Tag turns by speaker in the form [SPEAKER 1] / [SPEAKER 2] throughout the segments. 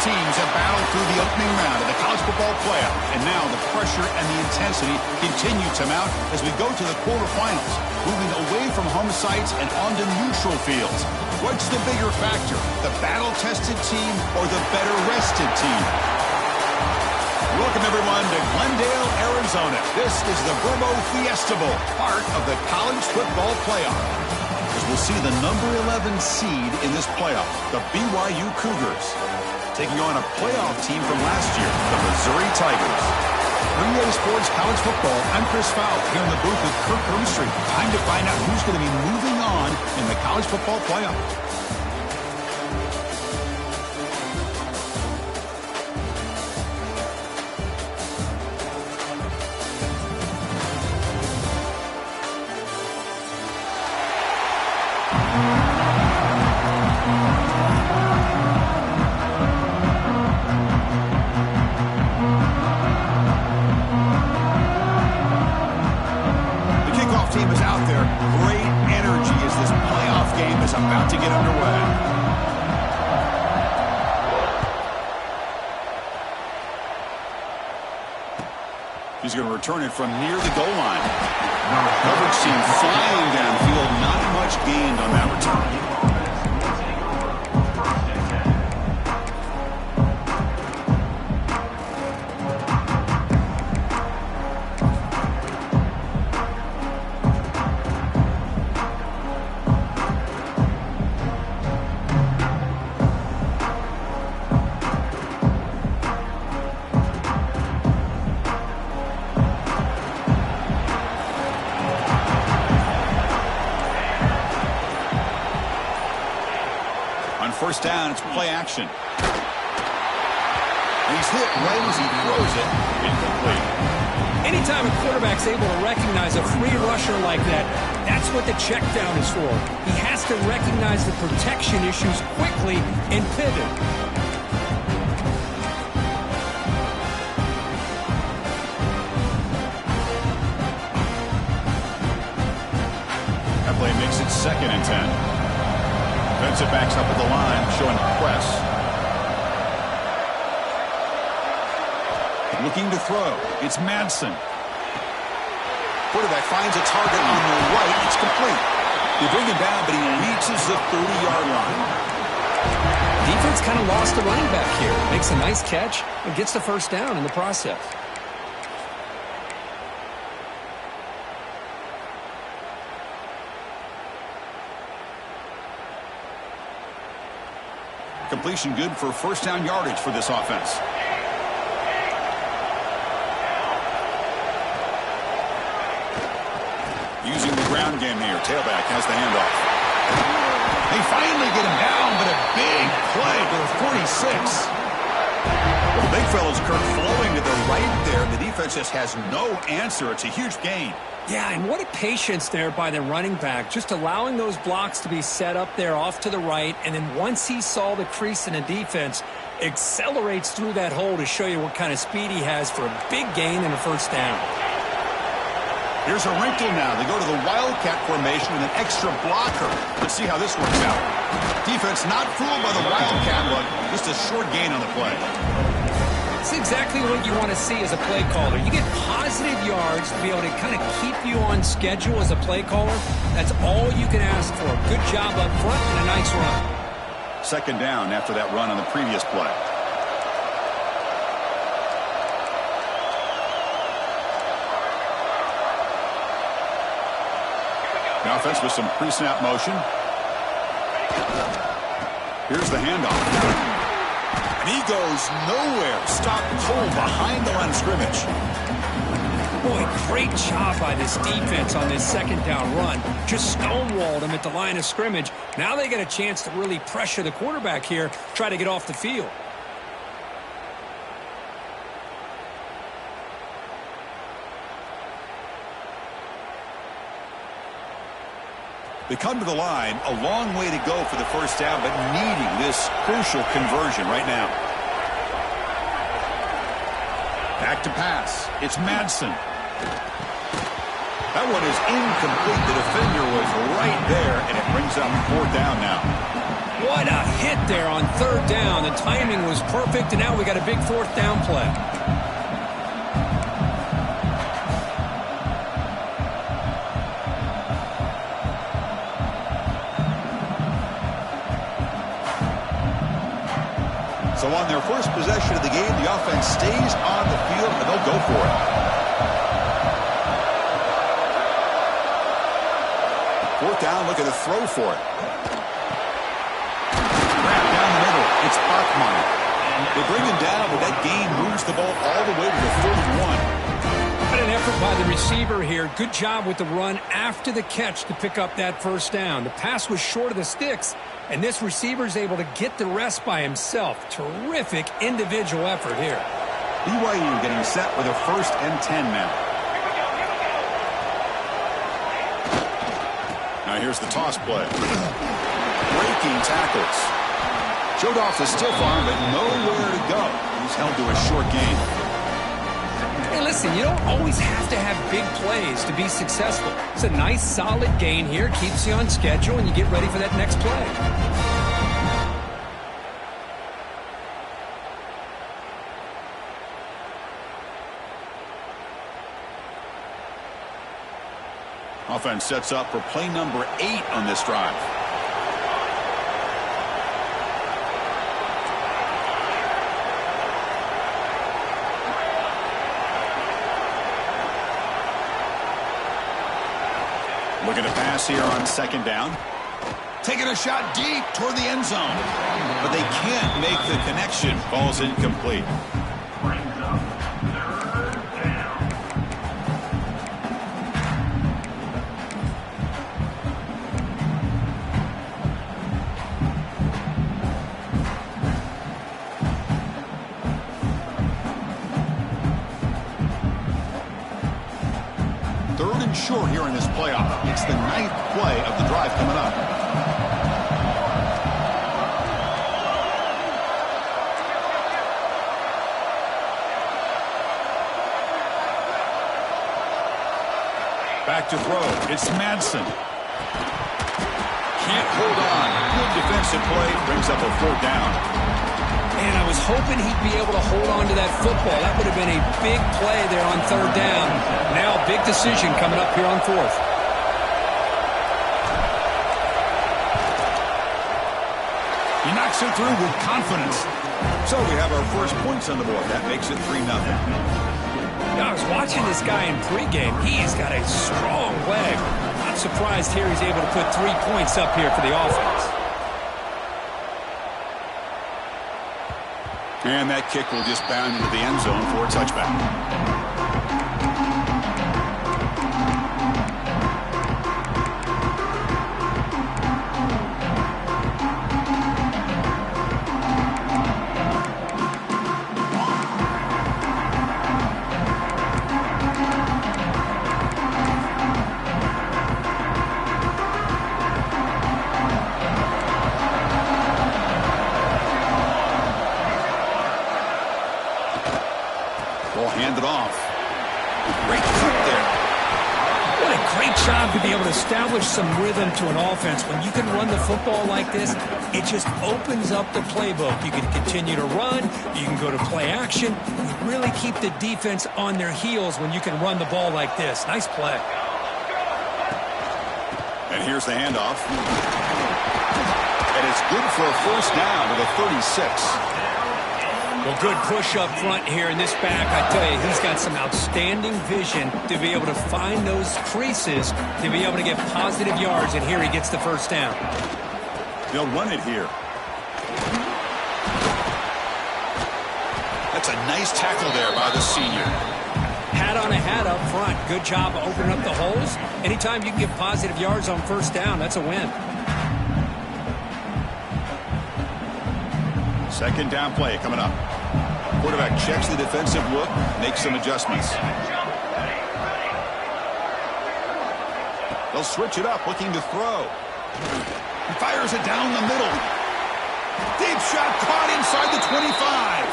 [SPEAKER 1] teams have battled through the opening round of the college football playoff, and now the pressure and the intensity continue to mount as we go to the quarterfinals, moving away from home sites and onto neutral fields. What's the bigger factor, the battle-tested team or the better-rested team? Welcome, everyone, to Glendale, Arizona. This is the Verbo Fiesta Bowl, part of the college football playoff. As we'll see the number 11 seed in this playoff, the BYU Cougars, taking on a playoff team from last year, the Missouri Tigers. 3A Sports College Football, I'm Chris Fowler, here in the booth with Kirk Hermstreet. Time to find out who's going to be moving on in the college football playoff. About to get underway. He's going to return it from near the goal line. Coverage team flying downfield. Not much gained on that return. First down, it's play action. And he's hit right as he throws it. Incomplete.
[SPEAKER 2] Anytime a quarterback's able to recognize a free rusher like that, that's what the check down is for. He has to recognize the protection issues quickly and pivot.
[SPEAKER 1] That play makes it 2nd and 10. Defensive backs up at the line, showing press. Looking to throw. It's Madsen. Quarterback finds a target on the right. It's complete. They bring him down, but he reaches the 30-yard line.
[SPEAKER 2] Defense kind of lost the running back here. Makes a nice catch and gets the first down in the process.
[SPEAKER 1] Completion good for first down yardage for this offense. Using the ground game here. Tailback has the handoff. They finally get him down, but a big play to the 46. Well, the big fella's Kirk flowing to the right there. The defense just has no answer. It's a huge gain.
[SPEAKER 2] Yeah, and what a patience there by the running back, just allowing those blocks to be set up there off to the right, and then once he saw the crease in the defense, accelerates through that hole to show you what kind of speed he has for a big gain and a first down.
[SPEAKER 1] Here's a wrinkle now. They go to the Wildcat formation with an extra blocker. Let's see how this works out. Defense not fooled by the Wildcat look, just a short gain on the play.
[SPEAKER 2] It's exactly what you want to see as a play caller. You get positive yards to be able to kind of keep you on schedule as a play caller. That's all you can ask for. Good job up front and a nice run.
[SPEAKER 1] 2nd down after that run on the previous play. The offense with some pre-snap motion. Here's the handoff. And he goes nowhere. Stopped cold behind the line of scrimmage.
[SPEAKER 2] Boy, great job by this defense on this 2nd down run. Just stonewalled him at the line of scrimmage. Now they get a chance to really pressure the quarterback here, try to get off the field.
[SPEAKER 1] They come to the line, a long way to go for the first down, but needing this crucial conversion right now. Back to pass. It's Madsen. That one is incomplete. The defender was right there, and it brings up 4th down now.
[SPEAKER 2] What a hit there on third down. The timing was perfect, and now we got a big fourth down play.
[SPEAKER 1] So on their first possession of the game, the offense stays on the field, and they'll go for it. Fourth down, looking to throw for it. Wrap down the middle. It's Bachman. They bring him down, but that gain moves the ball all the way to the 31.
[SPEAKER 2] What an effort by the receiver here. Good job with the run after the catch to pick up that first down. The pass was short of the sticks, and this receiver is able to get the rest by himself. Terrific individual effort here.
[SPEAKER 1] BYU getting set with a 1st and 10 now. Now here's the toss play. Breaking tackles. Showed off the stiff arm, but nowhere to go. He's held to a short gain.
[SPEAKER 2] Hey, listen, you don't always have to have big plays to be successful. It's a nice, solid gain here. Keeps you on schedule, and you get ready for that next play.
[SPEAKER 1] Offense sets up for play number 8 on this drive. Looking to pass here on 2nd down. Taking a shot deep toward the end zone. But they can't make the connection. Ball's incomplete. Short here in this playoff. It's the 9th play of the drive coming up. Back to throw. It's Madsen. Can't hold on. Good defensive play. Brings up a 4th down.
[SPEAKER 2] Man, I was hoping he'd be able to hold on to that football. That would have been a big play there on 3rd down. Now a big decision coming up here on 4th.
[SPEAKER 1] He knocks it through with confidence. So we have our first points on the board. That makes it 3-0.
[SPEAKER 2] I was watching this guy in pregame. He's got a strong leg. Not surprised here he's able to put 3 points up here for the offense.
[SPEAKER 1] And that kick will just bound into the end zone for a touchback.
[SPEAKER 2] To be able to establish some rhythm to an offense. When you can run the football like this, it just opens up the playbook. You can continue to run. You can go to play action. You really keep the defense on their heels when you can run the ball like this. Nice play.
[SPEAKER 1] And here's the handoff. And it's good for a 1st down to the 36.
[SPEAKER 2] Well, good push up front here in this back. I tell you, he's got some outstanding vision to be able to find those creases, to be able to get positive yards, and here he gets the 1st down.
[SPEAKER 1] They'll run it here. That's a nice tackle there by the senior.
[SPEAKER 2] Hat on a hat up front. Good job opening up the holes. Anytime you can get positive yards on 1st down, that's a win.
[SPEAKER 1] 2nd down play coming up. Quarterback checks the defensive look, makes some adjustments. They'll switch it up, looking to throw. He fires it down the middle. Deep shot caught inside the 25.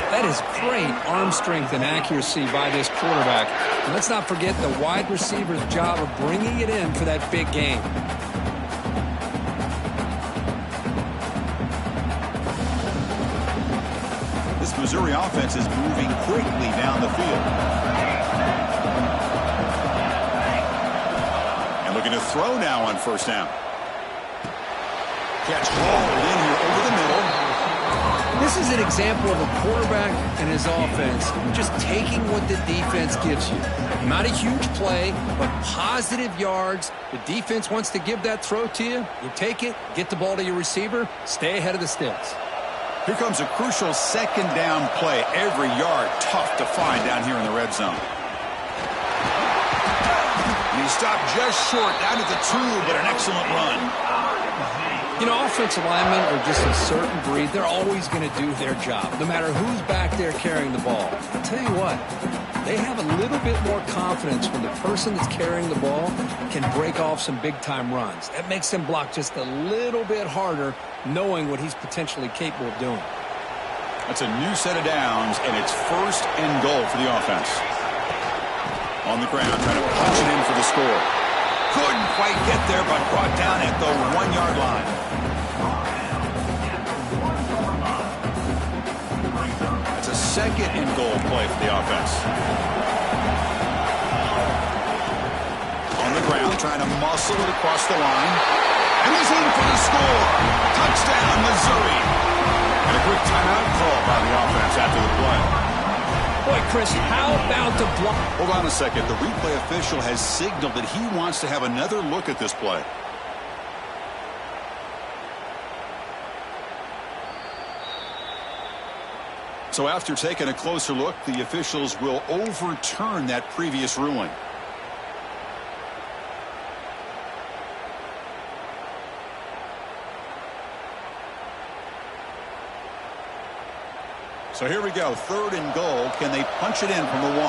[SPEAKER 2] That is great arm strength and accuracy by this quarterback. And let's not forget the wide receiver's job of bringing it in for that big game.
[SPEAKER 1] Missouri offense is moving quickly down the field. And looking to throw now on first down. Catch hauled in here over the middle.
[SPEAKER 2] This is an example of a quarterback and his offense just taking what the defense gives you. Not a huge play, but positive yards. The defense wants to give that throw to you. You take it, get the ball to your receiver, stay ahead of the sticks.
[SPEAKER 1] Here comes a crucial second down play. Every yard tough to find down here in the red zone. And he stopped just short down at the 2, but an excellent run.
[SPEAKER 2] You know, offensive linemen are just a certain breed. They're always going to do their job, no matter who's back there carrying the ball. I'll tell you what, they have a little bit more confidence when the person that's carrying the ball can break off some big-time runs. That makes them block just a little bit harder, knowing what he's potentially capable of doing.
[SPEAKER 1] That's a new set of downs, and it's first and goal for the offense. On the ground, trying to punch it in for the score. Couldn't quite get there, but brought down at the 1-yard line. It's a second and goal play for the offense. On the ground, trying to muscle it across the line. And he's in for the score. Touchdown, Missouri. And a quick timeout call by the offense after the play.
[SPEAKER 2] Boy, Chris, how about the block?
[SPEAKER 1] Hold on a second. The replay official has signaled that he wants to have another look at this play. So after taking a closer look, the officials will overturn that previous ruling. So here we go, third and goal. Can they punch it in from the 1?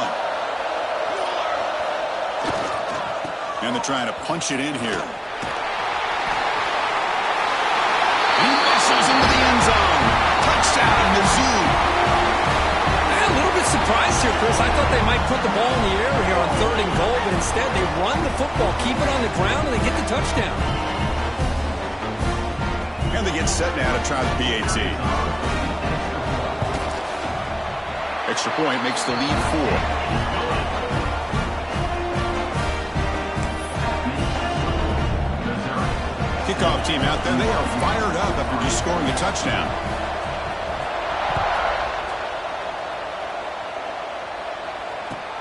[SPEAKER 1] And they're trying to punch it in here. He muscles into the end zone. Touchdown, Mizzou.
[SPEAKER 2] A little bit surprised here, Chris. I thought they might put the ball in the air here on third and goal, but instead they run the football, keep it on the ground, and they get the touchdown.
[SPEAKER 1] And they get set now to try the PAT. Extra point makes the lead 4. Kickoff team out there. They are fired up after just scoring a touchdown.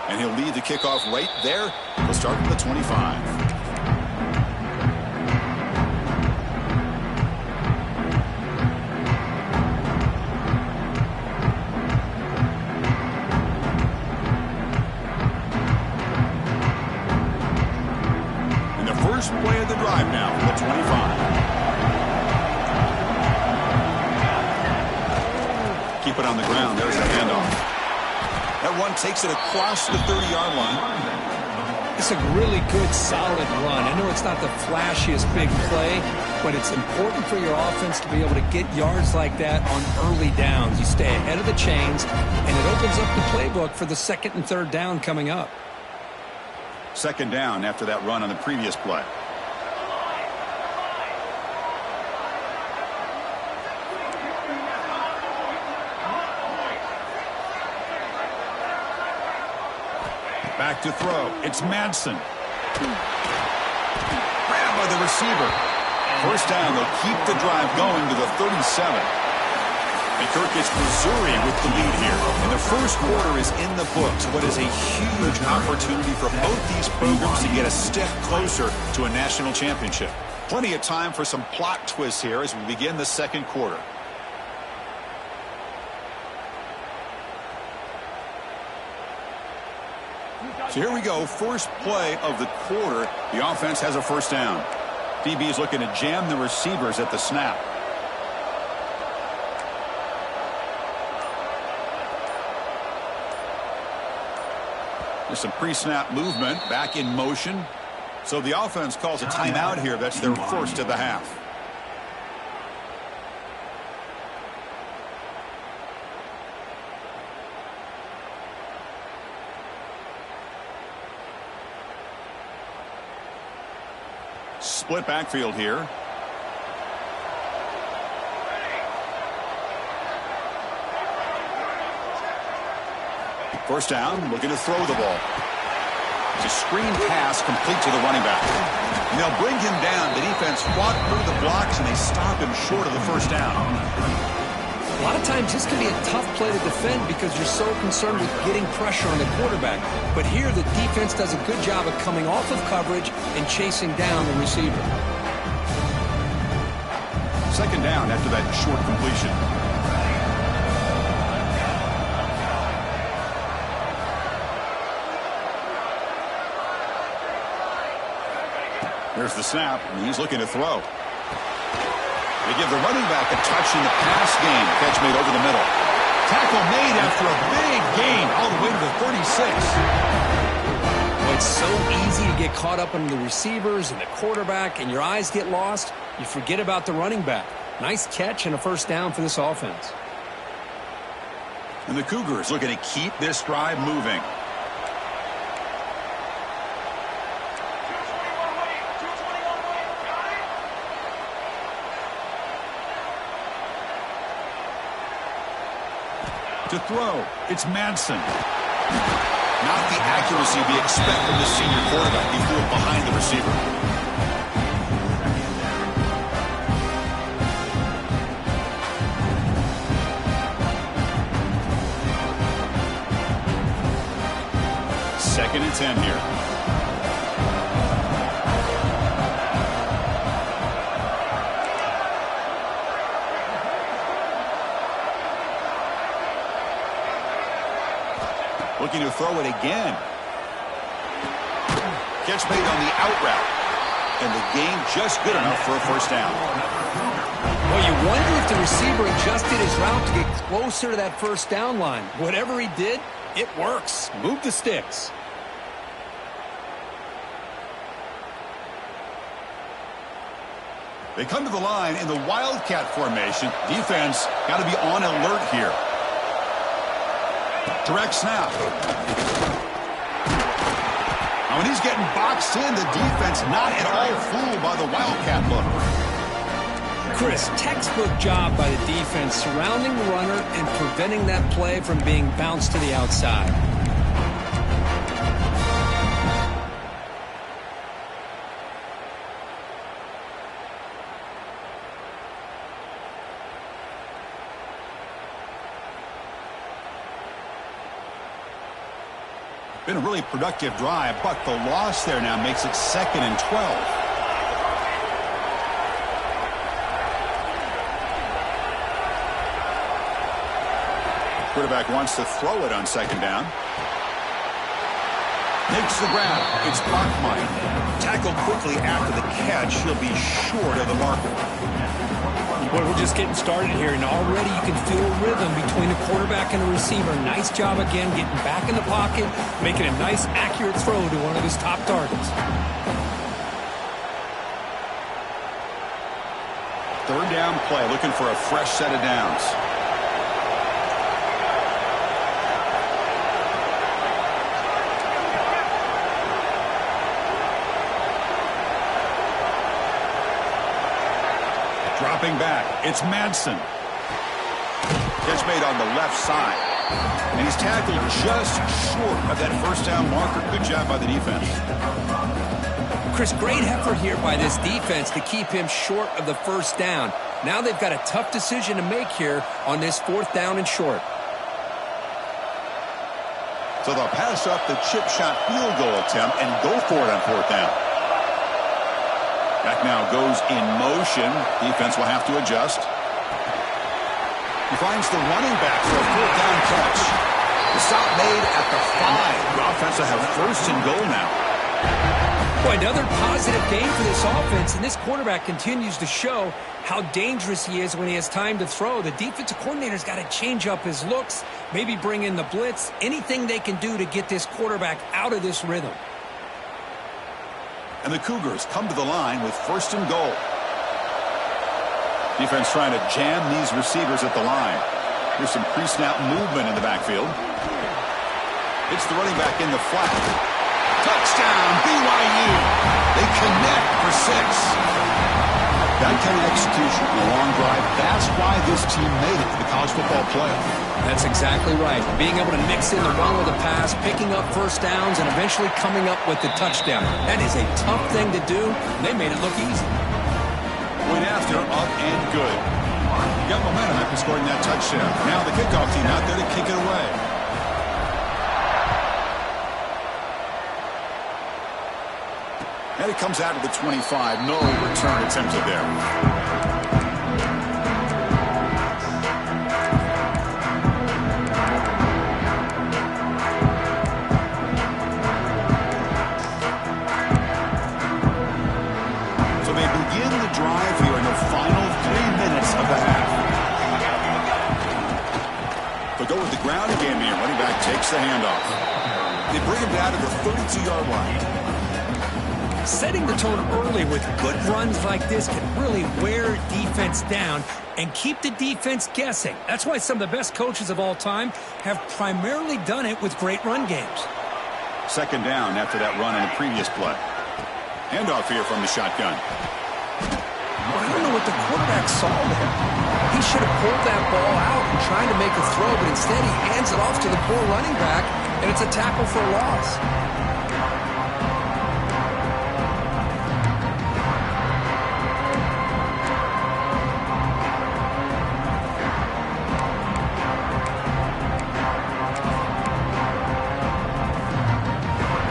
[SPEAKER 1] And he'll lead the kickoff right there. We'll start at the 25. Play of the drive now from the 25. Keep it on the ground. There's the handoff. That one takes it across the 30-yard line.
[SPEAKER 2] It's a really good, solid run. I know it's not the flashiest big play, but it's important for your offense to be able to get yards like that on early downs. You stay ahead of the chains, and it opens up the playbook for the second and third down coming up.
[SPEAKER 1] Second down after that run on the previous play. Back to throw. It's Madsen. Grabbed by the receiver. First down. They'll keep the drive going to the 37. And Kirk, it's Missouri with the lead here. And the first quarter is in the books. What is a huge opportunity for both these programs to get a step closer to a national championship. Plenty of time for some plot twists here as we begin the second quarter. So here we go, first play of the quarter. The offense has a first down. DB is looking to jam the receivers at the snap. There's some pre-snap movement, back in motion. So the offense calls a timeout here. That's their first of the half. Split backfield here. First down, looking to throw the ball. It's a screen pass complete to the running back. And they'll bring him down. The defense fought through the blocks, and they stop him short of the first down.
[SPEAKER 2] A lot of times this can be a tough play to defend because you're so concerned with getting pressure on the quarterback. But here the defense does a good job of coming off of coverage and chasing down the receiver.
[SPEAKER 1] Second down after that short completion. There's the snap, and he's looking to throw. They give the running back a touch in the pass game. Catch made over the middle. Tackle made after a big gain all the way to the 36.
[SPEAKER 2] Well, it's so easy to get caught up in the receivers and the quarterback, and your eyes get lost. You forget about the running back. Nice catch and a first down for this offense.
[SPEAKER 1] And the Cougars looking to keep this drive moving. To throw, it's Madsen. Not the accuracy we expect from the senior quarterback. He threw it behind the receiver. Second and 10 here. Looking to throw it again. Catch made on the out route. And the gain just good enough for a first down.
[SPEAKER 2] Well, you wonder if the receiver adjusted his route to get closer to that first down line. Whatever he did, it works. Move the sticks.
[SPEAKER 1] They come to the line in the Wildcat formation. Defense got to be on alert here. Direct snap. Now when he's getting boxed in, the defense not at all fooled by the Wildcat look.
[SPEAKER 2] Chris, textbook job by the defense surrounding the runner and preventing that play from being bounced to the outside.
[SPEAKER 1] Been a really productive drive, but the loss there now makes it 2nd and 12. Quarterback wants to throw it on 2nd down. Makes the grab. It's Bachmeyer. Tackled quickly after the catch. He'll be short of the marker.
[SPEAKER 2] Well, we're just getting started here, and already you can feel a rhythm between the quarterback and the receiver. Nice job again getting back in the pocket, making a nice, accurate throw to one of his top targets.
[SPEAKER 1] Third down play, looking for a fresh set of downs. Dropping back, it's Madsen. Catch made on the left side. And he's tackled just short of that first down marker. Good job by the defense.
[SPEAKER 2] Chris, great effort here by this defense to keep him short of the first down. Now they've got a tough decision to make here on this 4th down and short.
[SPEAKER 1] So they'll pass up the chip shot field goal attempt and go for it on 4th down. Back now goes in motion. Defense will have to adjust. He finds the running back for a 4th down catch. The stop made at the 5. The offense will have 1st and goal now.
[SPEAKER 2] Boy, another positive game for this offense, and this quarterback continues to show how dangerous he is when he has time to throw. The defensive coordinator's got to change up his looks, maybe bring in the blitz, anything they can do to get this quarterback out of this rhythm.
[SPEAKER 1] And the Cougars come to the line with 1st and goal. Defense trying to jam these receivers at the line. Here's some pre-snap movement in the backfield. It's the running back in the flat. Touchdown, BYU. They connect for 6. That kind of execution in a long drive, that's why this team made it to the college football playoff.
[SPEAKER 2] That's exactly right. Being able to mix in the run with a pass, picking up first downs, and eventually coming up with the touchdown. That is a tough thing to do. They made it look easy.
[SPEAKER 1] Point after, up and good. Got momentum after scoring that touchdown. Now the kickoff team out there to kick it away. And it comes out of the 25. No return attempted there. Drive here in the final 3 minutes of the half. They'll go with the ground game here. Running back takes the handoff. They bring him down to the 32-yard line.
[SPEAKER 2] Setting the tone early with good runs like this can really wear defense down and keep the defense guessing. That's why some of the best coaches of all time have primarily done it with great run games.
[SPEAKER 1] Second down after that run in the previous play. Handoff here from the shotgun.
[SPEAKER 2] I don't know what the quarterback saw there. He should have pulled that ball out and tried to make a throw, but instead he hands it off to the poor running back, and it's a tackle for a loss.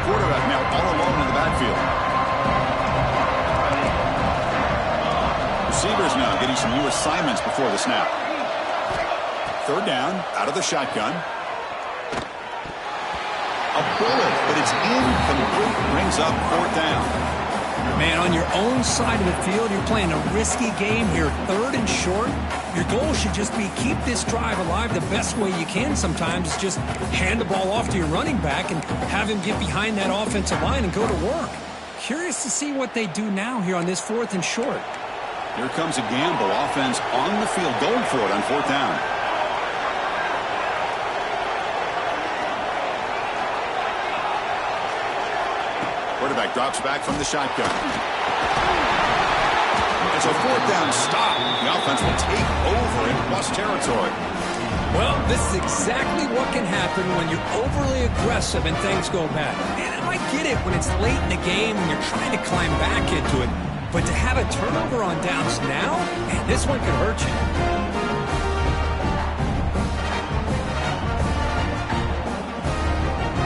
[SPEAKER 1] Quarterback now all alone in the backfield. Receivers now getting some new assignments before the snap. Third down, out of the shotgun. A bullet, but it's incomplete. Brings up fourth down.
[SPEAKER 2] Man, on your own side of the field, you're playing a risky game here. Third and short. Your goal should just be keep this drive alive the best way you can sometimes. Is just hand the ball off to your running back and have him get behind that offensive line and go to work. Curious to see what they do now here on this fourth and short.
[SPEAKER 1] Here comes a gamble. Offense on the field, going for it on fourth down. Quarterback drops back from the shotgun. It's a fourth down stop. The offense will take over in plus territory.
[SPEAKER 2] Well, this is exactly what can happen when you're overly aggressive and things go bad. And I get it when it's late in the game and you're trying to climb back into it. But to have a turnover on downs now, man, this one could hurt you.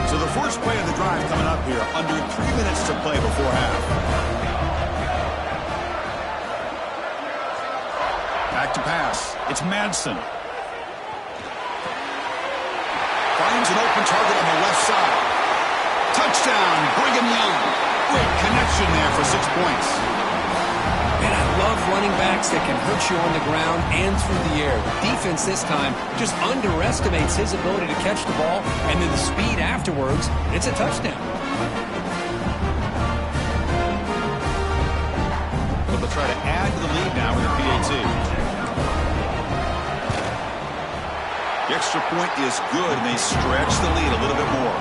[SPEAKER 1] So the first play of the drive coming up here, under 3 minutes to play before half. Back to pass. It's Madsen. Finds an open target on the left side. Touchdown, Brigham Young. Great connection there for 6 points.
[SPEAKER 2] And I love running backs that can hurt you on the ground and through the air. The defense this time just underestimates his ability to catch the ball, and then the speed afterwards, it's a touchdown.
[SPEAKER 1] But they'll try to add to the lead now with a PAT. The extra point is good, and they stretch the lead a little bit more.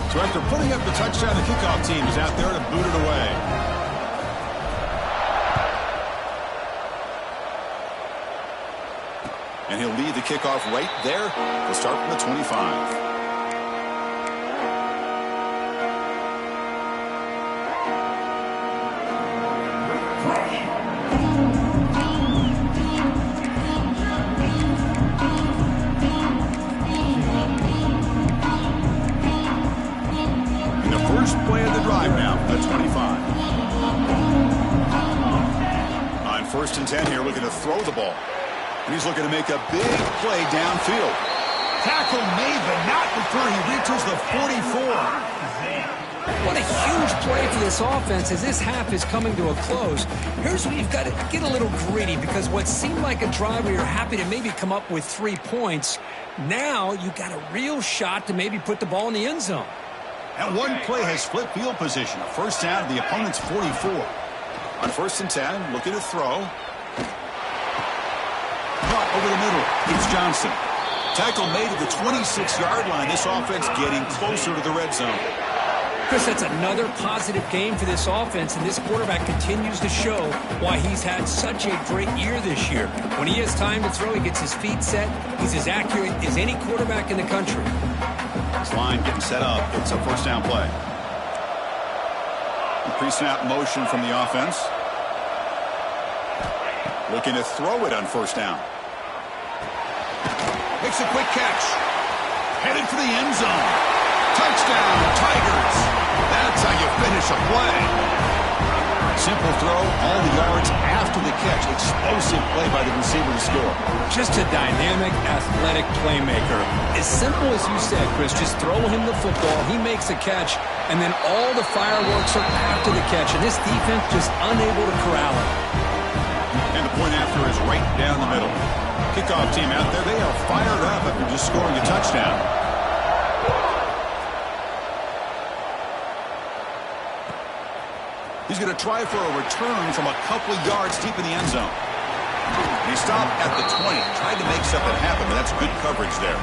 [SPEAKER 1] So after putting up the touchdown, the kickoff team is out there to boot it away. And he'll lead the kickoff right there. He'll start from the 25. Play of the drive now, the 25. On 1st and 10 here, looking to throw the ball. And he's looking to make a big play downfield. Tackle made, but not before he reaches the 44.
[SPEAKER 2] What a huge play for this offense as this half is coming to a close. Here's where you've got to get a little greedy, because what seemed like a drive where you're happy to maybe come up with 3 points, now you've got a real shot to maybe put the ball in the end zone.
[SPEAKER 1] And one play has split field position. A first down to the opponent's 44. On 1st and 10, looking to throw. Caught over the middle. It's Johnson. Tackle made at the 26-yard line. This offense getting closer to the red zone.
[SPEAKER 2] Chris, that's another positive game for this offense, and this quarterback continues to show why he's had such a great year this year. When he has time to throw, he gets his feet set. He's as accurate as any quarterback in the country.
[SPEAKER 1] This line getting set up. It's a first down play. Pre-snap motion from the offense. Looking to throw it on 1st down. Makes a quick catch. Headed for the end zone. Touchdown, Tigers. That's how you finish a play. Simple throw, all the yards after the catch. Explosive play by the receiver to score.
[SPEAKER 2] Just a dynamic, athletic playmaker. As simple as you said, Chris, just throw him the football. He makes a catch, and then all the fireworks are after the catch. And this defense just unable to corral it.
[SPEAKER 1] And the point after is right down the middle. Kickoff team out there, they are fired up after just scoring a touchdown. He's going to try for a return from a couple of yards deep in the end zone. He stopped at the 20, tried to make something happen, but that's good coverage there.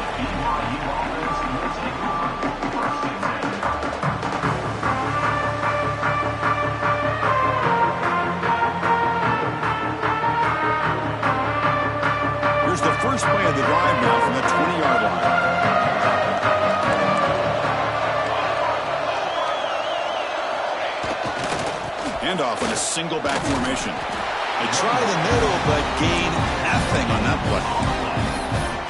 [SPEAKER 1] Here's the first play of the drive now from the 20-yard line. Handoff in a single back formation. They try the middle, but gain nothing on that play.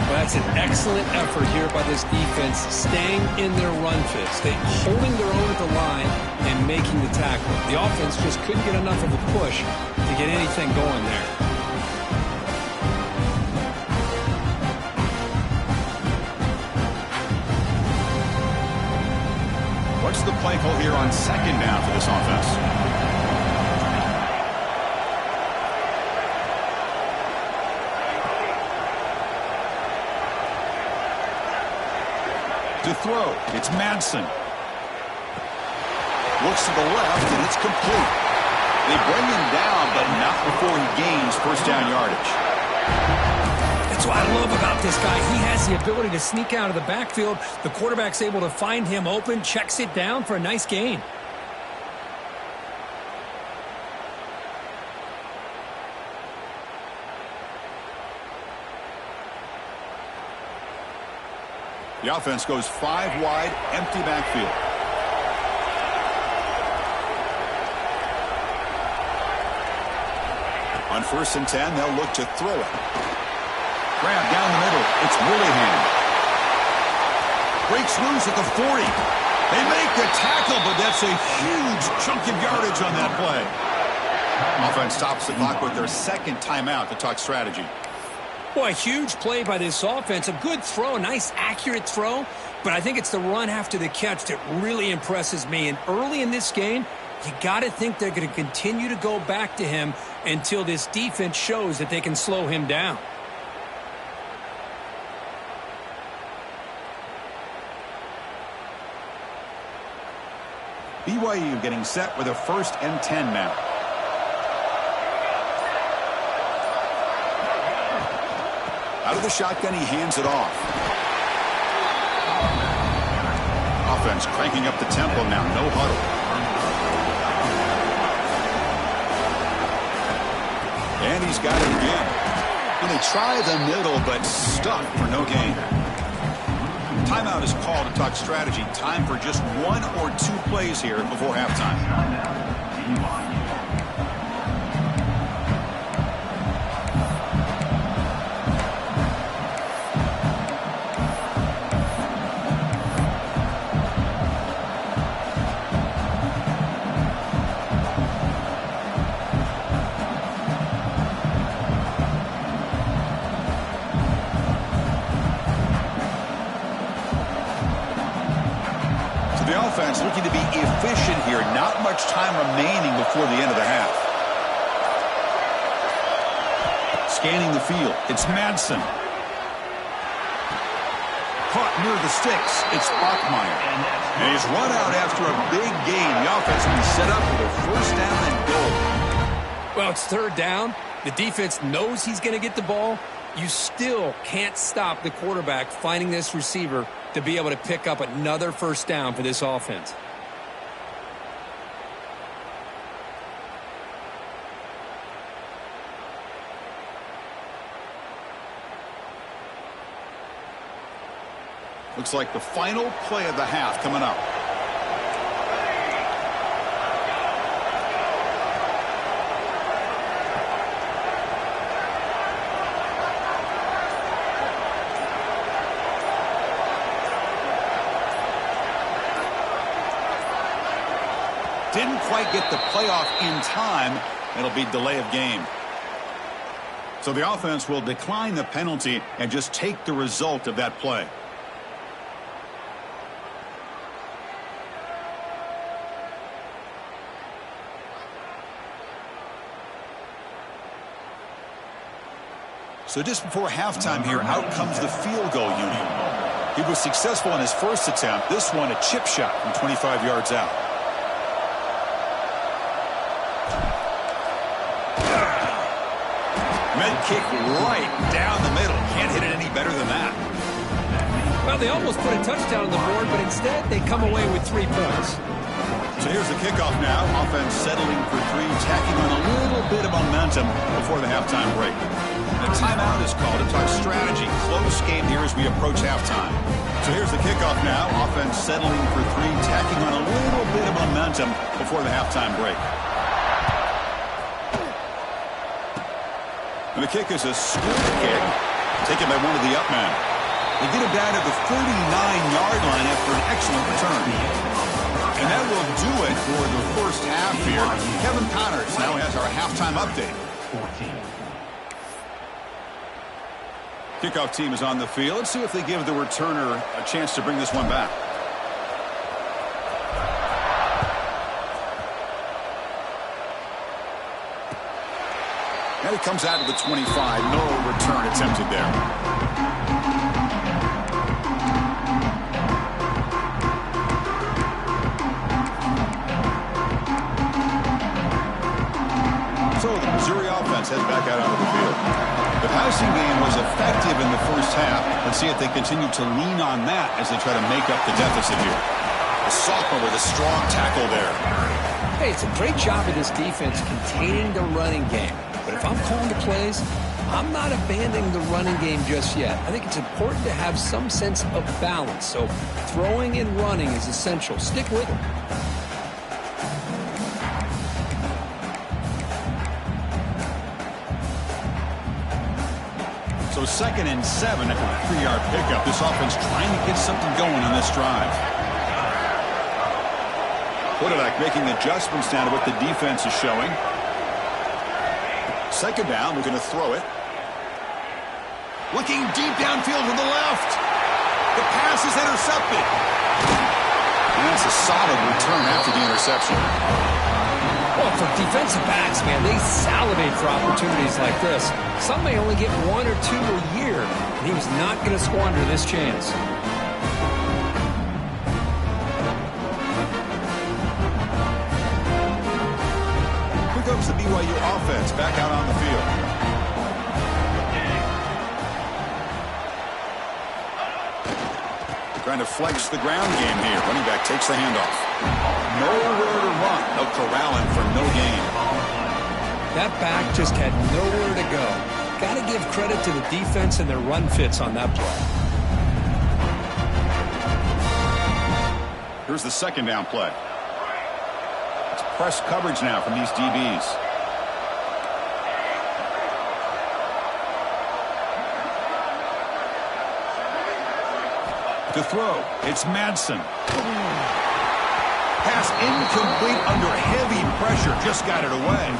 [SPEAKER 2] Well, that's an excellent effort here by this defense, staying in their run fits. They holding their own at the line and making the tackle. The offense just couldn't get enough of a push to get anything going there.
[SPEAKER 1] What's the play call here on 2nd down for this offense? To throw, it's Madsen. Looks to the left, and it's complete. They bring him down, but not before he gains first down yardage.
[SPEAKER 2] That's what I love about this guy. He has the ability to sneak out of the backfield. The quarterback's able to find him open, checks it down for a nice gain.
[SPEAKER 1] The offense goes 5 wide, empty backfield. On 1st and 10, they'll look to throw it. Grab down the middle. It's Willingham. Breaks loose at the 40. They make the tackle, but that's a huge chunk of yardage on that play. Offense stops the clock with their 2nd timeout to talk strategy.
[SPEAKER 2] Boy, a huge play by this offense. A good throw, a nice accurate throw. But I think it's the run after the catch that really impresses me. And early in this game, you got to think they're going to continue to go back to him until this defense shows that they can slow him down.
[SPEAKER 1] BYU getting set with a 1st and 10 now. Out of the shotgun, he hands it off. Offense cranking up the tempo now, no huddle. And he's got it again. And they try the middle, but stuck for no gain. Timeout is called to talk strategy. Time for just 1 or 2 plays here before halftime. Offense looking to be efficient here. Not much time remaining before the end of the half. Scanning the field. It's Madsen. Caught near the sticks. It's Bachmeier. And he's run out after a big gain. The offense will be set up for the 1st down and goal.
[SPEAKER 2] Well, it's third down. The defense knows he's going to get the ball. You still can't stop the quarterback finding this receiver to be able to pick up another first down for this offense.
[SPEAKER 1] Looks like the final play of the half coming up. Didn't quite get the playoff in time. It'll be delay of game. So the offense will decline the penalty and just take the result of that play. So just before halftime here, out comes the field goal unit. He was successful in his first attempt. This one, a chip shot from 25 yards out. Med kick right down the middle. Can't hit it any better than that.
[SPEAKER 2] Well, they almost put a touchdown on the board, but instead they come away with 3 points.
[SPEAKER 1] So here's the kickoff now. Offense settling for 3, tacking on a little bit of momentum before the halftime break. A timeout is called to talk strategy. Close game here as we approach halftime. So here's the kickoff now. Offense settling for 3, tacking on a little bit of momentum before the halftime break. And the kick is a squib kick taken by one of the up men. They get it down to the 39-yard line after an excellent return. And that will do it for the first half here. Kevin Connors now has our halftime update. Kickoff team is on the field. Let's see if they give the returner a chance to bring this one back. And it comes out to the 25. No return attempted there. So the Missouri offense heads back out onto the field. The passing game was effective in the first half. Let's see if they continue to lean on that as they try to make up the deficit here. The sophomore with a strong tackle there.
[SPEAKER 2] Hey, it's a great job of this defense containing the running game. But if I'm calling the plays, I'm not abandoning the running game just yet. I think it's important to have some sense of balance. So throwing and running is essential. Stick with it.
[SPEAKER 1] So 2nd and 7 after a 3-yard pickup. This offense trying to get something going on this drive. Quarterback making adjustments now to what the defense is showing. 2nd down, we're going to throw it. Looking deep downfield to the left. The pass is intercepted. And that's a solid return after the interception.
[SPEAKER 2] Well, for defensive backs, man, they salivate for opportunities like this. Some may only get 1 or 2 a year, and he was not going to squander this chance.
[SPEAKER 1] Here comes the BYU offense back out on the field. Trying to flex the ground game here. Running back takes the handoff. Nowhere to run. No corralling for no gain.
[SPEAKER 2] That back just had nowhere to go. Got to give credit to the defense and their run fits on that play.
[SPEAKER 1] Here's the 2nd down play. It's press coverage now from these DBs. To throw, it's Madsen. Pass incomplete under heavy pressure. Just got it away.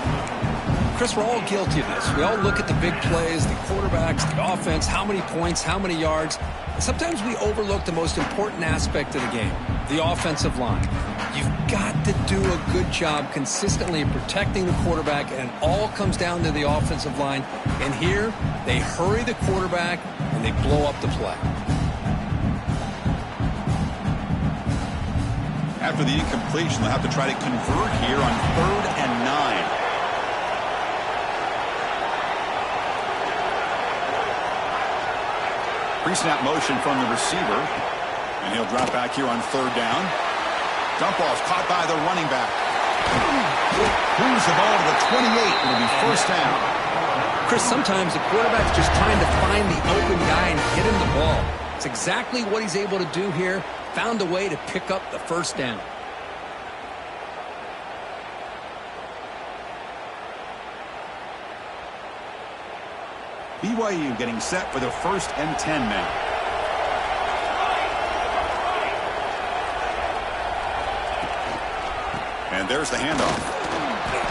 [SPEAKER 2] Chris, we're all guilty of this. We all look at the big plays, the quarterbacks, the offense, how many points, how many yards. Sometimes we overlook the most important aspect of the game, the offensive line. You've got to do a good job consistently protecting the quarterback, and it all comes down to the offensive line. And here, they hurry the quarterback, and they blow up the play. After the incompletion, they'll have to try to convert here on 3rd and 9.
[SPEAKER 1] Pre-snap motion from the receiver. And he'll drop back here on third down. Dump off caught by the running back. Moves the ball to the 28. It'll be first down.
[SPEAKER 2] Chris, sometimes the quarterback's just trying to find the open guy and get him the ball. It's exactly what he's able to do here. Found a way to pick up the first down.
[SPEAKER 1] BYU getting set for the 1st and 10 now. And there's the handoff.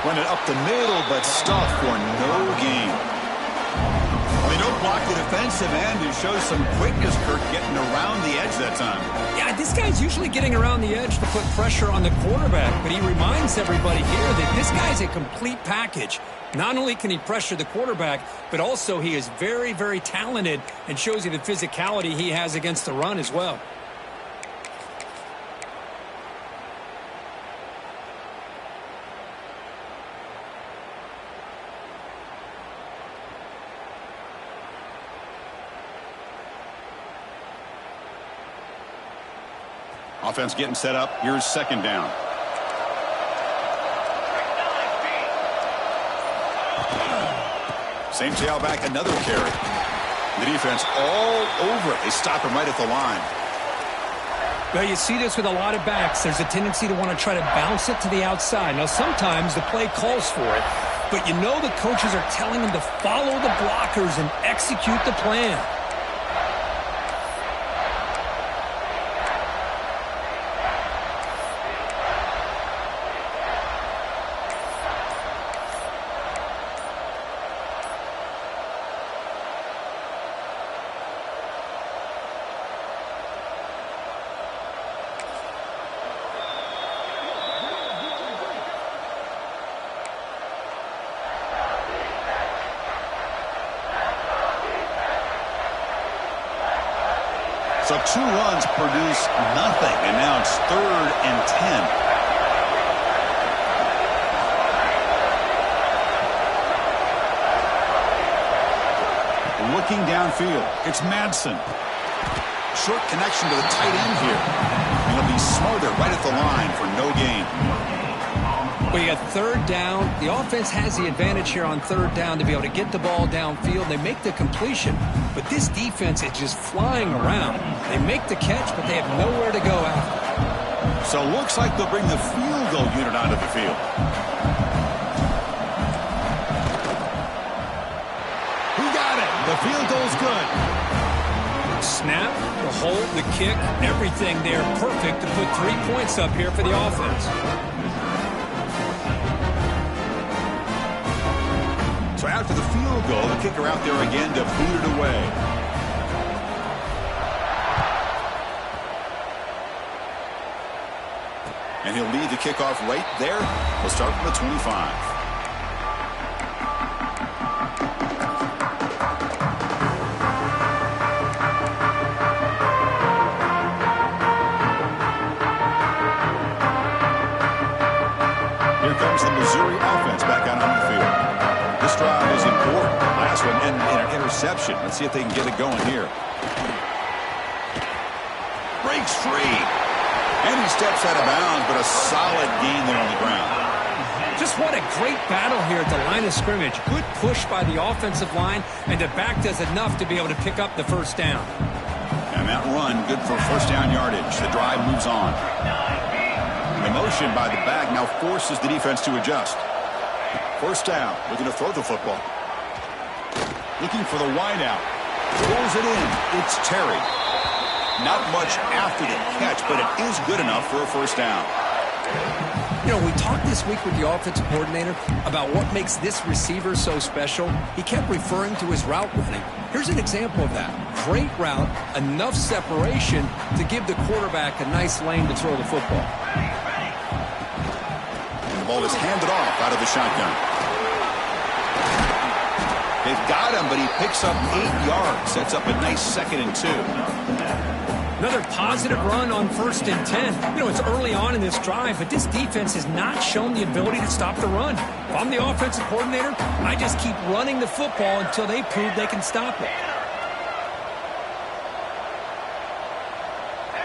[SPEAKER 1] Run it up the middle, but stuffed for no gain. Well, they don't block the defensive end and show some quickness, Kirk, getting around the edge that time.
[SPEAKER 2] Yeah, this guy's usually getting around the edge to put pressure on the quarterback, but he reminds everybody here that this guy's a complete package. Not only can he pressure the quarterback, but also he is very, very talented and shows you the physicality he has against the run as well.
[SPEAKER 1] Offense getting set up. Here's second down. Same tailback, another carry. The defense all over it. They stop him right at the line.
[SPEAKER 2] Well, you see this with a lot of backs. There's a tendency to want to try to bounce it to the outside. Now, sometimes the play calls for it, but you know the coaches are telling them to follow the blockers and execute the plan.
[SPEAKER 1] So 2 runs produce nothing, and now it's 3rd and 10. Looking downfield, it's Madsen. Short connection to the tight end here. And he'll be smothered right at the line for no gain.
[SPEAKER 2] Well, you got third down. The offense has the advantage here on third down to be able to get the ball downfield. They make the completion, but this defense is just flying around. They make the catch, but they have nowhere to go after.
[SPEAKER 1] So looks like they'll bring the field goal unit onto the field. He got it. The field goal's good.
[SPEAKER 2] Snap, the hold, the kick, everything there perfect to put 3 points up here for the offense.
[SPEAKER 1] So after the field goal, the kicker out there again to boot it away. And he'll lead the kickoff right there. We'll start from the 25. Here comes the Missouri offense back out on the field. This drive is important. Last one ended in an interception. Let's see if they can get it going here. Breaks free. And he steps out of bounds, but a solid gain there on the ground.
[SPEAKER 2] Just what a great battle here at the line of scrimmage. Good push by the offensive line, and the back does enough to be able to pick up the first down.
[SPEAKER 1] And that run, good for first down yardage. The drive moves on. The motion by the back now forces the defense to adjust. First down, looking to throw the football. Looking for the wideout. Throws it in. It's Terry. Not much after the catch, but it is good enough for a first down.
[SPEAKER 2] You know, we talked this week with the offensive coordinator about what makes this receiver so special. He kept referring to his route running. Here's an example of that. Great route, enough separation to give the quarterback a nice lane to throw the football.
[SPEAKER 1] And the ball is handed off out of the shotgun. They've got him, but he picks up 8 yards. Sets up a nice 2nd and 2.
[SPEAKER 2] Another positive run on 1st and 10. You know, it's early on in this drive, but this defense has not shown the ability to stop the run. If I'm the offensive coordinator, I just keep running the football until they prove they can stop it.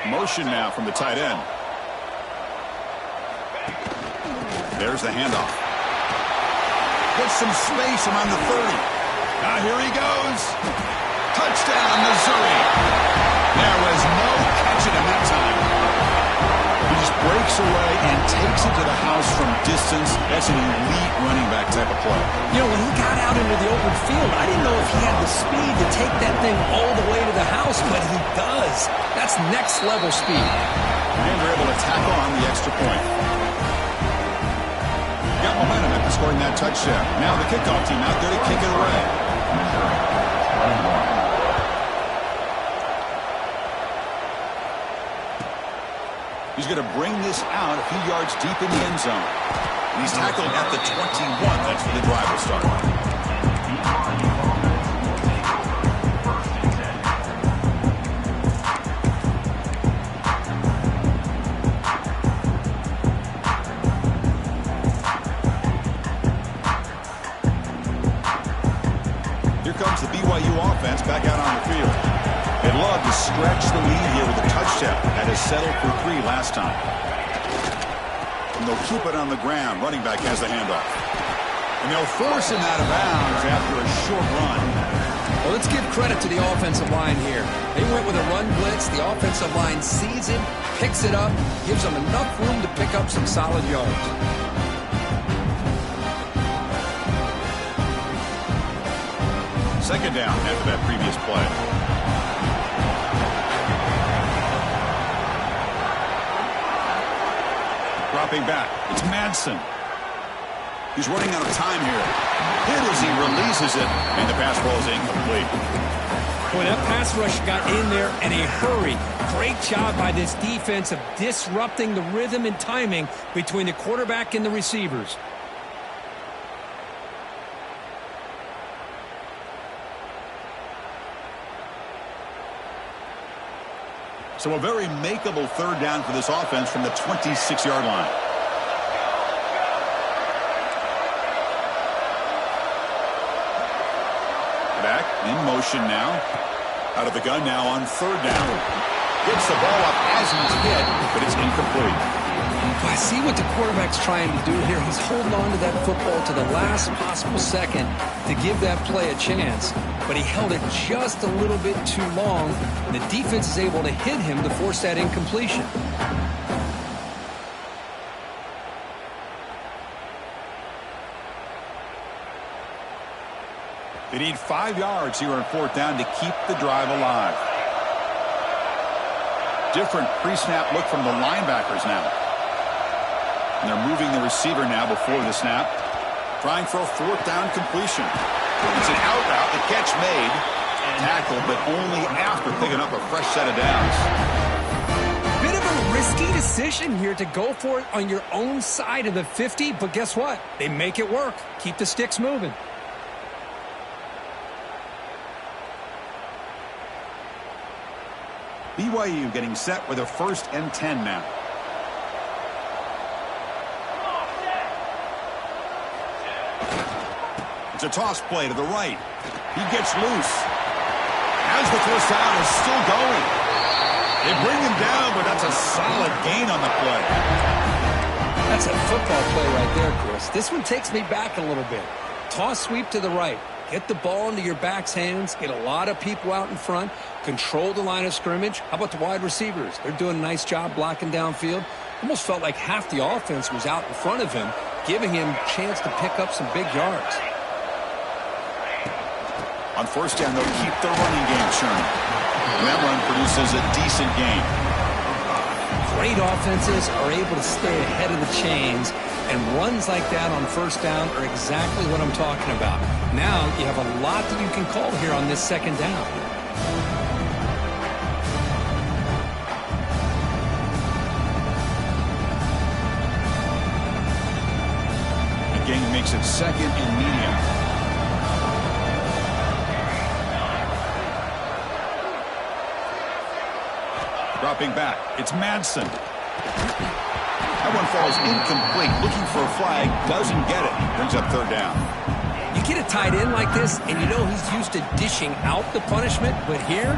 [SPEAKER 1] Motion now from the tight end. There's the handoff. Gets some space around the 30. Now here he goes. Touchdown, Missouri. There was no catching him that time. He just breaks away and takes it to the house from distance. That's an elite running back type of play.
[SPEAKER 2] You know, when he got out into the open field, I didn't know if he had the speed to take that thing all the way to the house, but he does. That's next level speed.
[SPEAKER 1] And they're able to tackle on the extra point. Got momentum after scoring that touchdown. Now the kickoff team out there to kick it away. He's going to bring this out a few yards deep in the end zone. And he's tackled at the 21. That's where the drive will start. Here comes the BYU offense back out on the field. They'd love to stretch the lead here with a touchdown. That is settled for 3 last time. And they'll keep it on the ground. Running back has the handoff. And they'll force him out of bounds after a short run.
[SPEAKER 2] Well, let's give credit to the offensive line here. They went with a run blitz. The offensive line sees it, picks it up, gives them enough room to pick up some solid yards.
[SPEAKER 1] Second down after that previous play. Dropping back. It's Madsen. He's running out of time here. Hit as he releases it, and the pass ball is incomplete.
[SPEAKER 2] Boy, that pass rush got in there in a hurry. Great job by this defense of disrupting the rhythm and timing between the quarterback and the receivers.
[SPEAKER 1] So a very makeable third down for this offense from the 26-yard line. Back in motion now. Out of the gun now on third down. Gets the ball up as he's hit, but it's incomplete.
[SPEAKER 2] I see what the quarterback's trying to do here. He's holding on to that football to the last possible second to give that play a chance. But he held it just a little bit too long, and the defense is able to hit him to force that incompletion.
[SPEAKER 1] They need 5 yards here on fourth down to keep the drive alive. Different pre-snap look from the linebackers now. And they're moving the receiver now before the snap. Trying for a fourth down completion. It's an out route. The catch made. Tackled, but only after picking up a fresh set of downs.
[SPEAKER 2] Bit of a risky decision here to go for it on your own side of the 50, but guess what? They make it work. Keep the sticks moving.
[SPEAKER 1] BYU getting set with a 1st and 10 now. It's a toss play to the right. He gets loose. As the first down is still going. They bring him down, but that's a solid gain on the play.
[SPEAKER 2] That's a football play right there, Chris. This one takes me back a little bit. Toss sweep to the right. Get the ball into your back's hands. Get a lot of people out in front. Control the line of scrimmage. How about the wide receivers? They're doing a nice job blocking downfield. Almost felt like half the offense was out in front of him, giving him a chance to pick up some big yards.
[SPEAKER 1] On first down, they'll keep the running game churning. And that run produces a decent gain.
[SPEAKER 2] Great offenses are able to stay ahead of the chains, and runs like that on first down are exactly what I'm talking about. Now you have a lot that you can call here on this second down.
[SPEAKER 1] The gain makes it second and medium. Dropping back. It's Madsen. That one falls incomplete. Looking for a flag. Doesn't get it. Brings up third down.
[SPEAKER 2] You get a tight end like this, and you know he's used to dishing out the punishment, but here,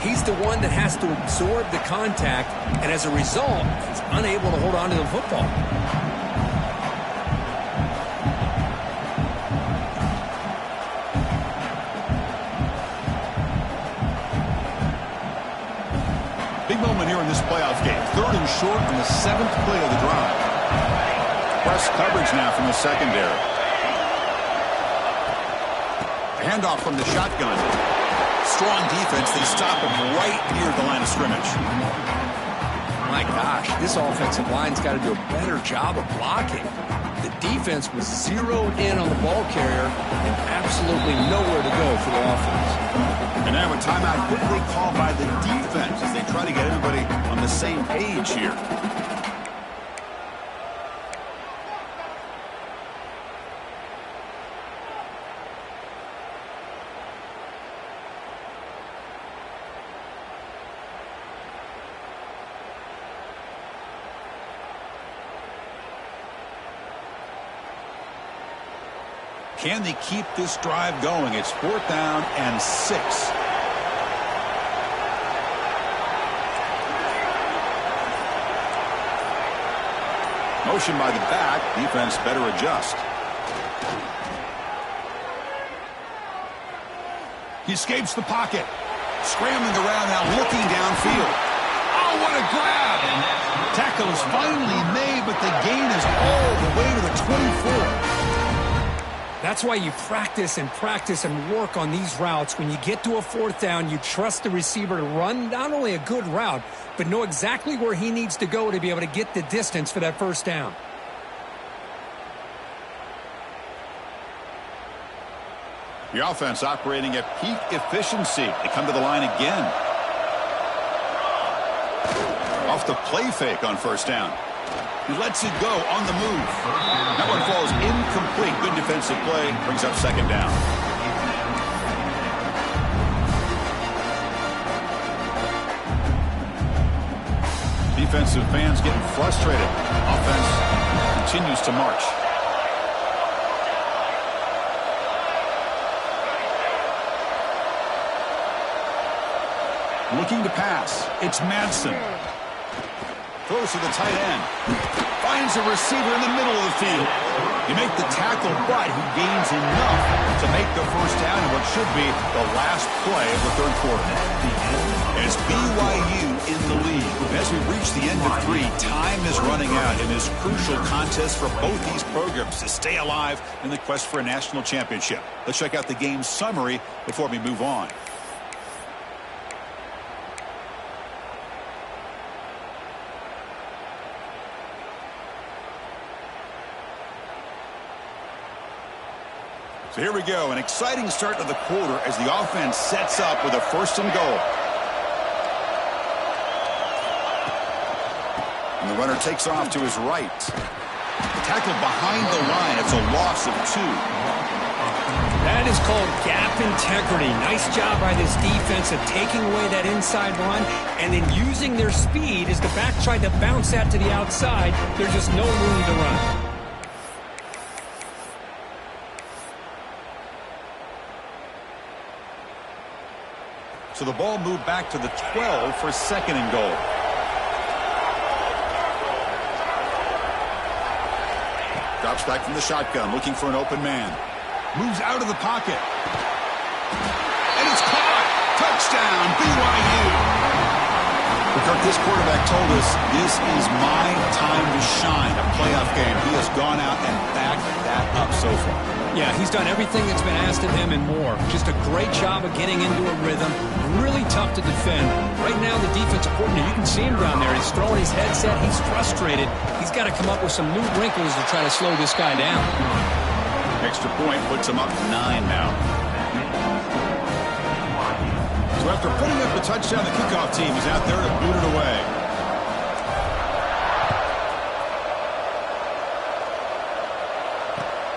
[SPEAKER 2] He's the one that has to absorb the contact, and as a result, he's unable to hold on to the football.
[SPEAKER 1] Big moment here in this playoff game. 3rd and short on the 7th play of the drive. Press coverage now from the secondary. Handoff from the shotgun. Strong defense. They stop him right near the line of scrimmage.
[SPEAKER 2] My gosh, this offensive line's got to do a better job of blocking. The defense was zeroed in on the ball carrier and absolutely nowhere to go for the offense.
[SPEAKER 1] And now a timeout quickly called by the defense as they try to get everybody on the same page here. Can they keep this drive going? It's 4th down and 6. Motion by the back. Defense better adjust. He escapes the pocket. Scrambling around now, looking downfield. Oh, what a grab! Tackle is finally made, but the gain is all the way to the 24.
[SPEAKER 2] That's why you practice and work on these routes. When you get to a 4th down, you trust the receiver to run not only a good route, but know exactly where he needs to go to be able to get the distance for that 1st down.
[SPEAKER 1] The offense operating at peak efficiency. They come to the line again. Off the play fake on 1st down. He lets it go on the move. That one falls incomplete. Good defensive play. Brings up 2nd down. Defensive fans getting frustrated. Offense continues to march. Looking to pass. It's Madsen. Throws to the tight end. Finds a receiver in the middle of the field. You make the tackle, but he gains enough to make the 1st down in what should be the last play of the 3rd quarter. And it's BYU in the lead. And as we reach the end of 3, time is running out in this crucial contest for both these programs to stay alive in the quest for a national championship. Let's check out the game summary before we move on. So here we go, an exciting start to the quarter as the offense sets up with a 1st and goal. And the runner takes off to his right. Tackled behind the line. It's a loss of 2.
[SPEAKER 2] That is called gap integrity. Nice job by this defense of taking away that inside run and then using their speed as the back tried to bounce that to the outside. There's just no room to run.
[SPEAKER 1] So the ball moved back to the 12 for 2nd and goal. Drops back from the shotgun, looking for an open man. Moves out of the pocket. And it's caught! Touchdown, BYU! Kirk, this quarterback told us this is my time to shine. A playoff game. He has gone out and backed that up so far.
[SPEAKER 2] Yeah, he's done everything that's been asked of him and more. Just a great job of getting into a rhythm. Really tough to defend. Right now, the defensive coordinator, you can see him down there. He's throwing his headset. He's frustrated. He's got to come up with some new wrinkles to try to slow this guy down.
[SPEAKER 1] Extra point puts him up 9 now. So after putting up a touchdown, the kickoff team is out there to boot it away.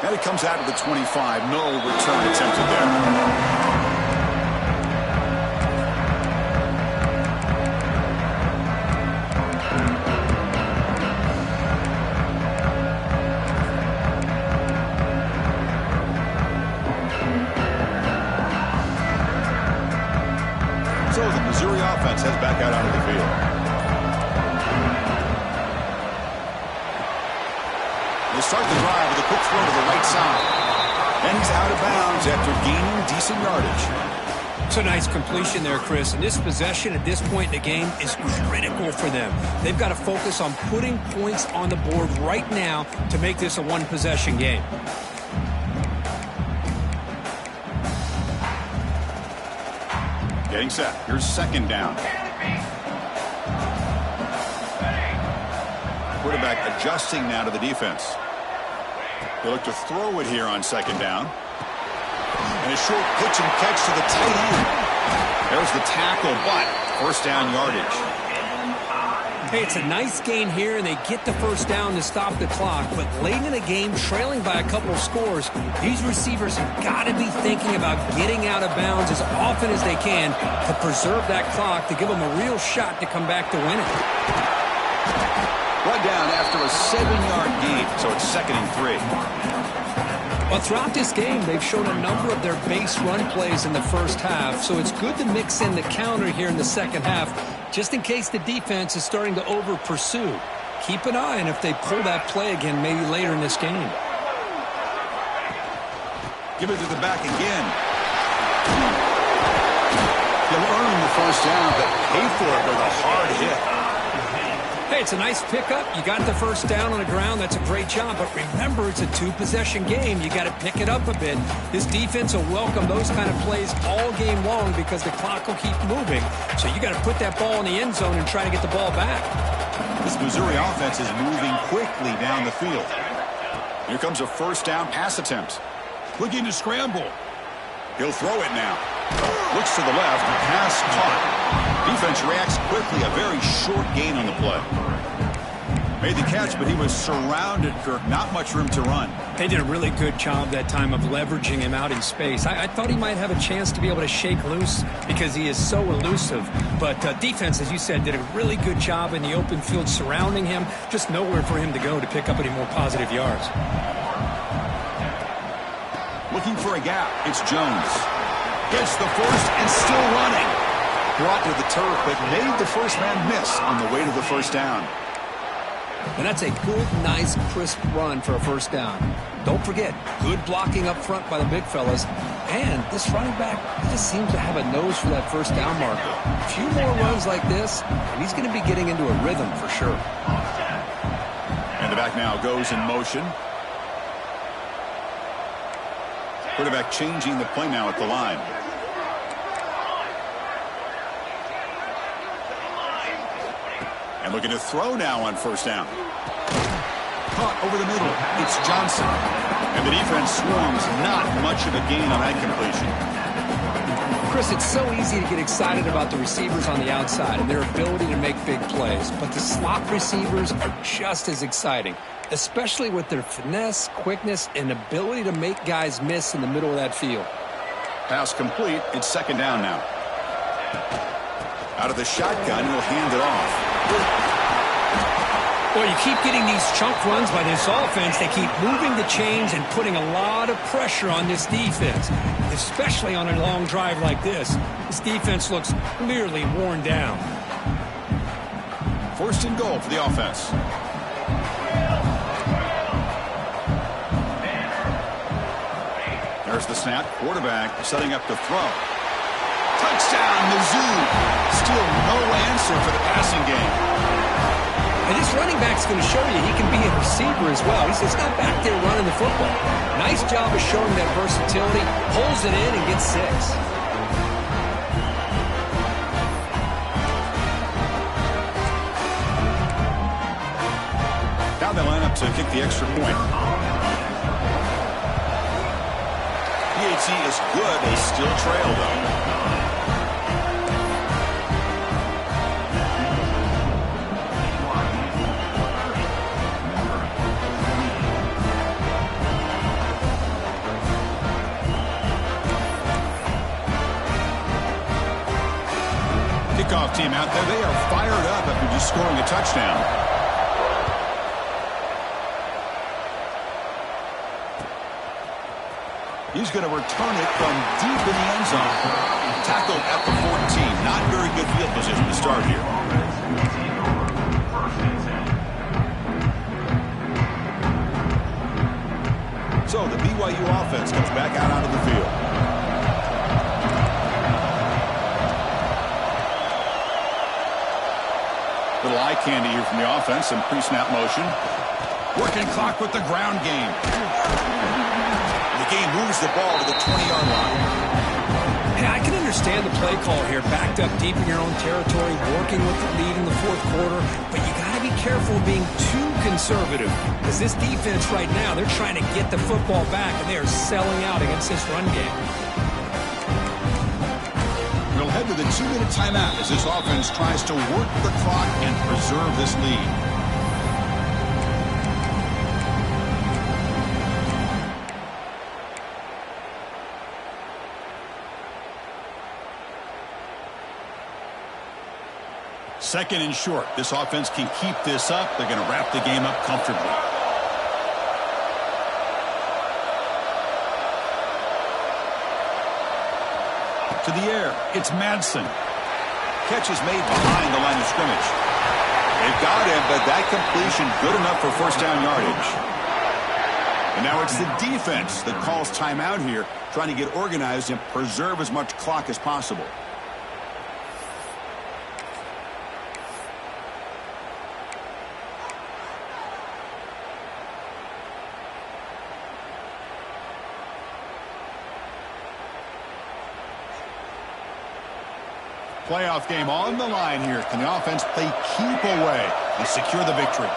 [SPEAKER 1] And it comes out of the 25. No return attempted there. So the Missouri offense heads back out onto the field. They start the drive with a quick throw to the right side. And he's out of bounds after gaining decent yardage.
[SPEAKER 2] It's a nice completion there, Chris. And this possession at this point in the game is critical for them. They've got to focus on putting points on the board right now to make this a one-possession game.
[SPEAKER 1] Getting set. Here's second down. Quarterback adjusting now to the defense. They look to throw it here on second down. And a short pitch and catch to the tight end. There's the tackle, but first down yardage.
[SPEAKER 2] Hey, it's a nice gain here, and they get the first down to stop the clock. But late in the game, trailing by a couple of scores, these receivers have got to be thinking about getting out of bounds as often as they can to preserve that clock, to give them a real shot to come back to win it.
[SPEAKER 1] Brought down after a 7-yard gain, so it's 2nd and 3.
[SPEAKER 2] Well, throughout this game, they've shown a number of their base run plays in the first half, so it's good to mix in the counter here in the second half, just in case the defense is starting to over-pursue. Keep an eye on if they pull that play again maybe later in this game.
[SPEAKER 1] Give it to the back again. He'll earn the first down, but pay for it with a hard hit.
[SPEAKER 2] Hey, it's a nice pickup. You got the first down on the ground. That's a great job. But remember, it's a two-possession game. You got to pick it up a bit. This defense will welcome those kind of plays all game long because the clock will keep moving. So you got to put that ball in the end zone and try to get the ball back.
[SPEAKER 1] This Missouri offense is moving quickly down the field. Here comes a first down pass attempt. Looking to scramble. He'll throw it now. Looks to the left. Pass caught. Defense reacts quickly. A very short gain on the play. Made the catch, but he was surrounded, Kirk. Not much room to run.
[SPEAKER 2] They did a really good job that time of leveraging him out in space. I thought he might have a chance to be able to shake loose because he is so elusive. But defense, as you said, did a really good job in the open field surrounding him. Just nowhere for him to go to pick up any more positive yards.
[SPEAKER 1] Looking for a gap. It's Jones. Gets the first and still running. Brought to the turf, but made the first man miss on the way to the first down.
[SPEAKER 2] And that's a good, nice, crisp run for a first down. Don't forget, good blocking up front by the big fellas. And this running back just seems to have a nose for that first down marker. A few more runs like this, and he's going to be getting into a rhythm for sure.
[SPEAKER 1] And the back now goes in motion. Quarterback changing the play now at the line. And looking to throw now on first down. Caught over the middle. It's Johnson. And the defense swarms. Not much of a gain on that completion.
[SPEAKER 2] Chris, it's so easy to get excited about the receivers on the outside and their ability to make big plays. But the slot receivers are just as exciting, especially with their finesse, quickness, and ability to make guys miss in the middle of that field.
[SPEAKER 1] Pass complete. It's second down now. Out of the shotgun, he'll hand it off.
[SPEAKER 2] Well, you keep getting these chunk runs by this offense. They keep moving the chains and putting a lot of pressure on this defense, especially on a long drive like this. This defense looks clearly worn down.
[SPEAKER 1] First and goal for the offense. There's the snap. Quarterback setting up to throw. Touchdown, Mizzou. Still no answer for the passing game.
[SPEAKER 2] And this running back's going to show you he can be a receiver as well. He's just not back there running the football. Nice job of showing that versatility. Pulls it in and gets 6.
[SPEAKER 1] Now they line up to kick the extra point. PAT is good. They still trail, though. Kickoff team out there. They are fired up after just scoring a touchdown. He's going to return it from deep in the end zone. Tackled at the 14. not very good field position to start here. So the BYU offense comes back out onto the field. Little eye candy here from the offense, some pre-snap motion. Working clock with the ground game. The game moves the ball to the 20-yard line.
[SPEAKER 2] Hey, I can understand the play call here, backed up deep in your own territory, working with the lead in the fourth quarter, but you got to be careful of being too conservative, because this defense right now, they're trying to get the football back, and they are selling out against this run game.
[SPEAKER 1] We'll head to the 2-minute timeout as this offense tries to work the clock and preserve this lead. Second and short. This offense can keep this up. They're going to wrap the game up comfortably. To the air. It's Madsen. Catch is made behind the line of scrimmage. They've got him, but that completion good enough for first down yardage. And now it's the defense that calls timeout here, trying to get organized and preserve as much clock as possible. Playoff game on the line here. Can the offense play keep away and secure the victory?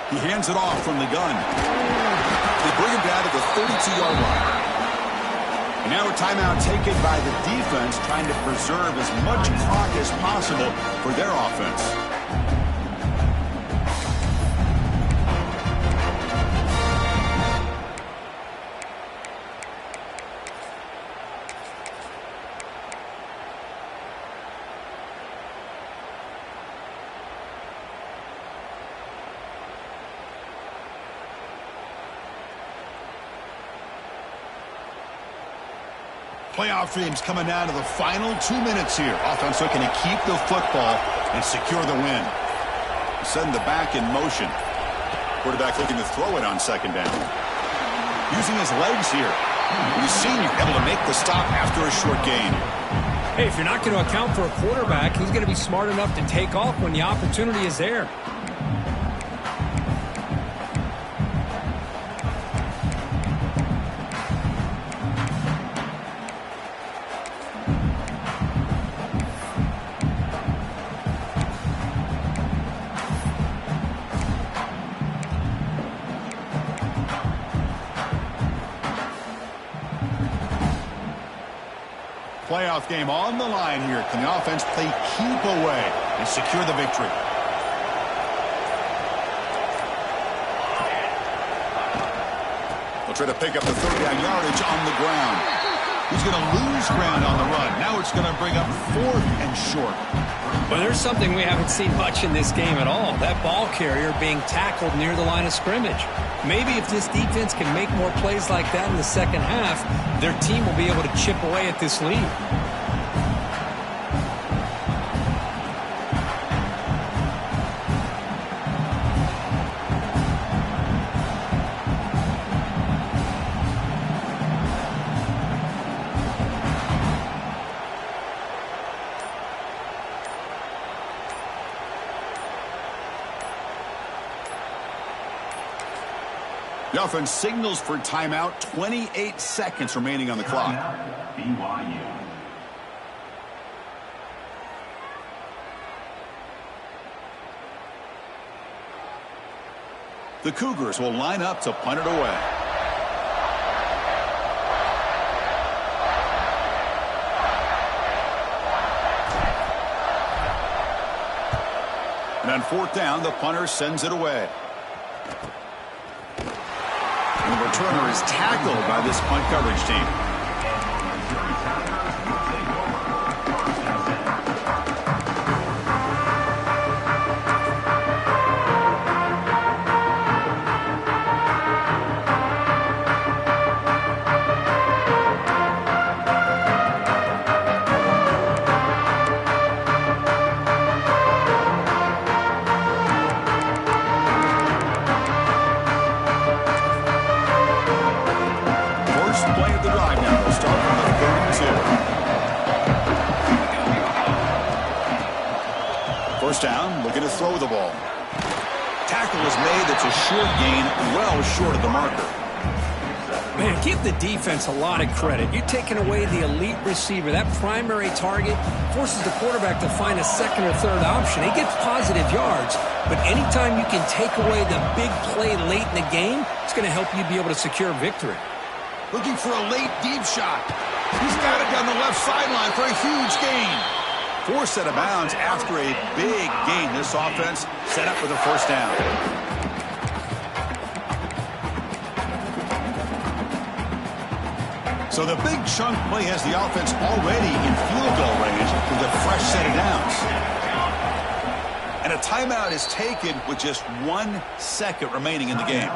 [SPEAKER 1] He hands it off from the gun. They bring him down to the 32-yard line. And now a timeout taken by the defense, trying to preserve as much clock as possible for their offense. Playoff dreams coming down to the final 2 minutes here. Offense looking to keep the football and secure the win. Setting the back in motion. Quarterback looking to throw it on second down. Using his legs here. He's senior, able to make the stop after a short gain.
[SPEAKER 2] Hey, if you're not going to account for a quarterback, he's going to be smart enough to take off when the opportunity is there.
[SPEAKER 1] Playoff game on the line here. Can the offense play keep away and secure the victory? They'll try to pick up the third down yardage on the ground. He's going to lose ground on the run. Now it's going to bring up fourth and short.
[SPEAKER 2] Well, there's something we haven't seen much in this game at all. That ball carrier being tackled near the line of scrimmage. Maybe if this defense can make more plays like that in the second half, their team will be able to chip away at this lead.
[SPEAKER 1] The offense signals for timeout. 28 seconds remaining on the clock. BYU. The Cougars will line up to punt it away. And on fourth down, the punter sends it away. And the returner is tackled by this punt coverage team. first down, looking to throw the ball. Tackle is made. That's a short gain, well short of the marker.
[SPEAKER 2] Man, give the defense a lot of credit. You're taking away the elite receiver. That primary target forces the quarterback to find a second or third option. He gets positive yards, but anytime you can take away the big play late in the game, it's going to help you be able to secure victory.
[SPEAKER 1] Looking for a late deep shot. He's got it down the left sideline for a huge gain. Forced out of bounds after a big gain. This offense set up with a first down. So the big chunk play has the offense already in field goal range with a fresh set of downs. And a timeout is taken with just 1 second remaining in the game.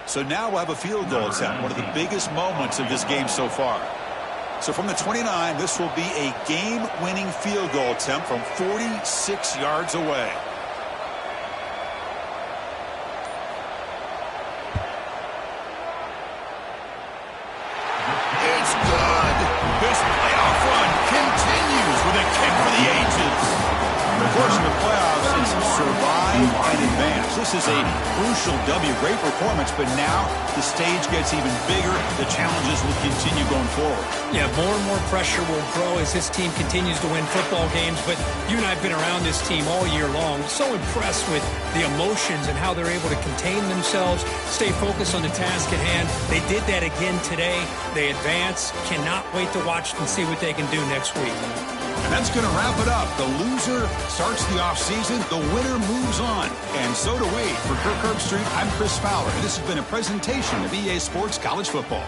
[SPEAKER 1] So now we'll have a field goal attempt, one of the biggest moments of this game so far. So from the 29, this will be a game-winning field goal attempt from 46 yards away. It's good. This playoff run continues with a kick for the ages. Of course, in the playoffs, it's survive and advance. This is a crucial W. Great performance, but now the stage gets even bigger. The challenges will continue going forward.
[SPEAKER 2] Yeah, more and more pressure will grow as this team continues to win football games, but you and I have been around this team all year long. So impressed with the emotions and how they're able to contain themselves, stay focused on the task at hand. They did that again today. They advance. Cannot wait to watch and see what they can do next week.
[SPEAKER 1] And that's going to wrap it up. The loser starts the offseason. The winner moves on. And so do we. For Kirk Herbstreit, I'm Chris Fowler. And this has been a presentation of EA Sports College Football.